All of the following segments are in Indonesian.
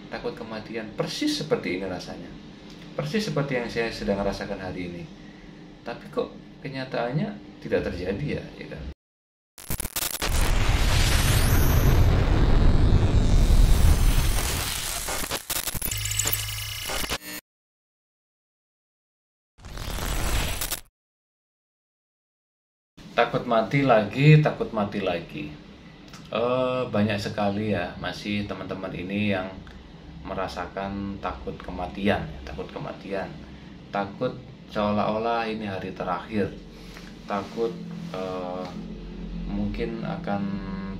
takut kematian persis seperti ini rasanya, persis seperti yang saya sedang rasakan hari ini. Tapi kok kenyataannya tidak terjadi ya kan? Takut mati lagi, takut mati lagi. Banyak sekali ya masih teman-teman ini yang merasakan takut kematian, takut seolah-olah ini hari terakhir, takut mungkin akan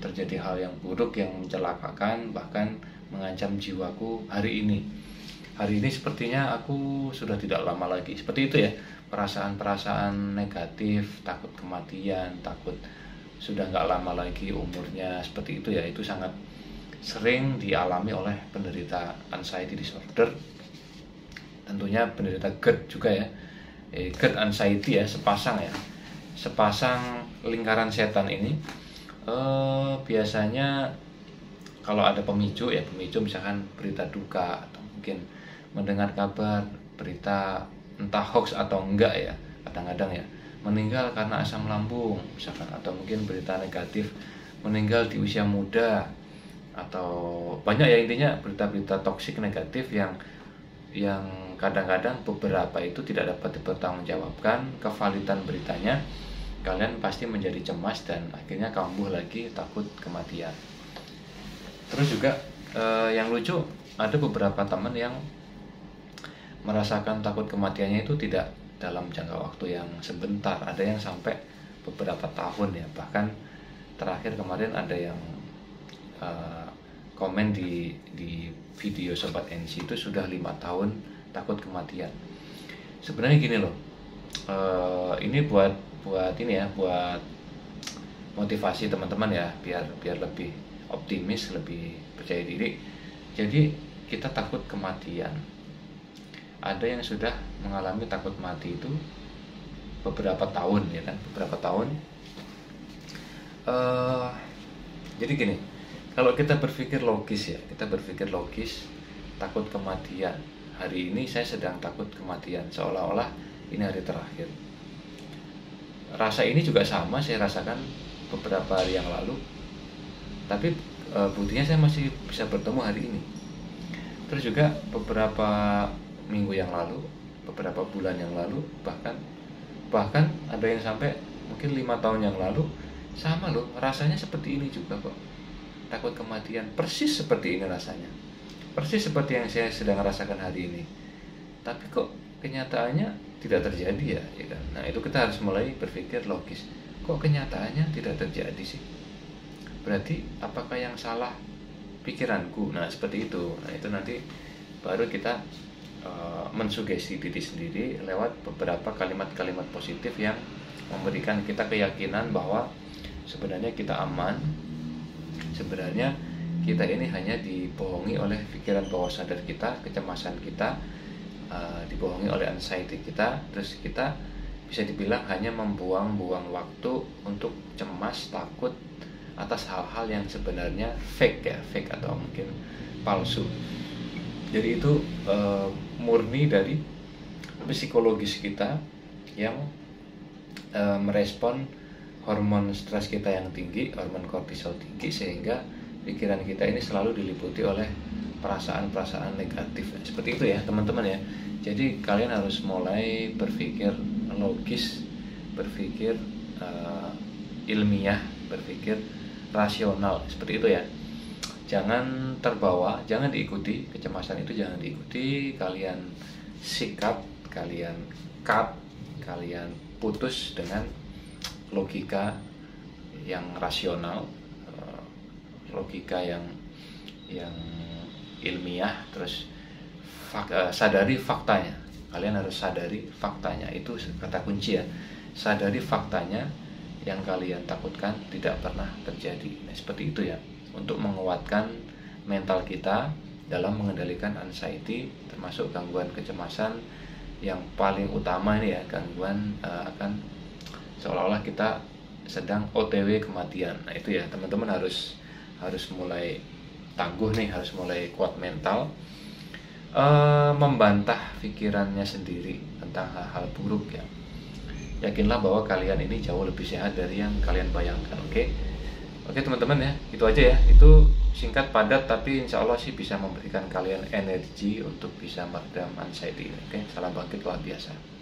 terjadi hal yang buruk yang mencelakakan, bahkan mengancam jiwaku hari ini. Hari ini sepertinya aku sudah tidak lama lagi. Seperti itu ya, perasaan-perasaan negatif, takut kematian, takut sudah nggak lama lagi umurnya, seperti itu ya. Itu sangat sering dialami oleh penderita anxiety disorder. Tentunya penderita GERD juga ya. GERD anxiety ya, sepasang lingkaran setan ini. Biasanya kalau ada pemicu misalkan berita duka, atau mungkin mendengar kabar berita entah hoax atau enggak ya, kadang-kadang ya, meninggal karena asam lambung misalkan, atau mungkin berita negatif meninggal di usia muda, atau banyak ya, intinya berita-berita toksik negatif yang kadang-kadang beberapa itu tidak dapat dipertanggungjawabkan kevalidan beritanya. Kalian pasti menjadi cemas dan akhirnya kambuh lagi takut kematian. Terus juga yang lucu, ada beberapa teman yang merasakan takut kematiannya itu tidak dalam jangka waktu yang sebentar, ada yang sampai beberapa tahun ya. Bahkan terakhir kemarin ada yang komen di video Sobat NC itu sudah 5 tahun takut kematian. Sebenarnya gini loh, ini buat ini ya, buat motivasi teman-teman ya, biar lebih optimis, lebih percaya diri. Jadi kita takut kematian, ada yang sudah mengalami takut mati itu beberapa tahun ya kan, beberapa tahun. Jadi gini, kalau kita berpikir logis ya, takut kematian. Hari ini saya sedang takut kematian, seolah-olah ini hari terakhir. Rasa ini juga sama saya rasakan beberapa hari yang lalu, tapi buktinya saya masih bisa bertemu hari ini. Terus juga beberapa minggu yang lalu, beberapa bulan yang lalu, bahkan ada yang sampai mungkin 5 tahun yang lalu, sama loh rasanya seperti ini juga kok. Takut kematian persis seperti ini rasanya, persis seperti yang saya sedang rasakan hari ini. Tapi kok kenyataannya tidak terjadi ya kan? Nah itu kita harus mulai berpikir logis. Kok kenyataannya tidak terjadi sih? Berarti apakah yang salah pikiranku? Nah seperti itu. Nah itu nanti baru kita mensugesti diri sendiri lewat beberapa kalimat-kalimat positif yang memberikan kita keyakinan bahwa sebenarnya kita aman, sebenarnya kita ini hanya dibohongi oleh pikiran bawah sadar kita, kecemasan kita, dibohongi oleh anxiety kita. Terus kita bisa dibilang hanya membuang-buang waktu untuk cemas, takut atas hal-hal yang sebenarnya fake atau mungkin palsu. Jadi itu murni dari psikologis kita yang merespon hormon stres kita yang tinggi, hormon kortisol tinggi, sehingga pikiran kita ini selalu diliputi oleh perasaan-perasaan negatif. Seperti itu ya teman-teman ya. Jadi kalian harus mulai berpikir logis, berpikir ilmiah, berpikir rasional, seperti itu ya. Jangan terbawa, jangan diikuti kecemasan itu, jangan diikuti. Kalian sikap, kalian cut, kalian putus dengan logika yang rasional, logika yang ilmiah. Terus sadari faktanya. Kalian harus sadari faktanya, itu kata kunci ya. Sadari faktanya, yang kalian takutkan tidak pernah terjadi. Nah, seperti itu ya, untuk menguatkan mental kita dalam mengendalikan anxiety, termasuk gangguan kecemasan yang paling utama ini ya, gangguan akan seolah-olah kita sedang OTW kematian. Nah itu ya teman-teman harus mulai tangguh nih, harus mulai kuat mental, membantah pikirannya sendiri tentang hal-hal buruk ya. Yakinlah bahwa kalian ini jauh lebih sehat dari yang kalian bayangkan. Oke teman-teman ya, itu aja ya. Itu singkat padat tapi insya Allah sih bisa memberikan kalian energi untuk bisa meredam anxiety ini. Salam bangkit luar biasa.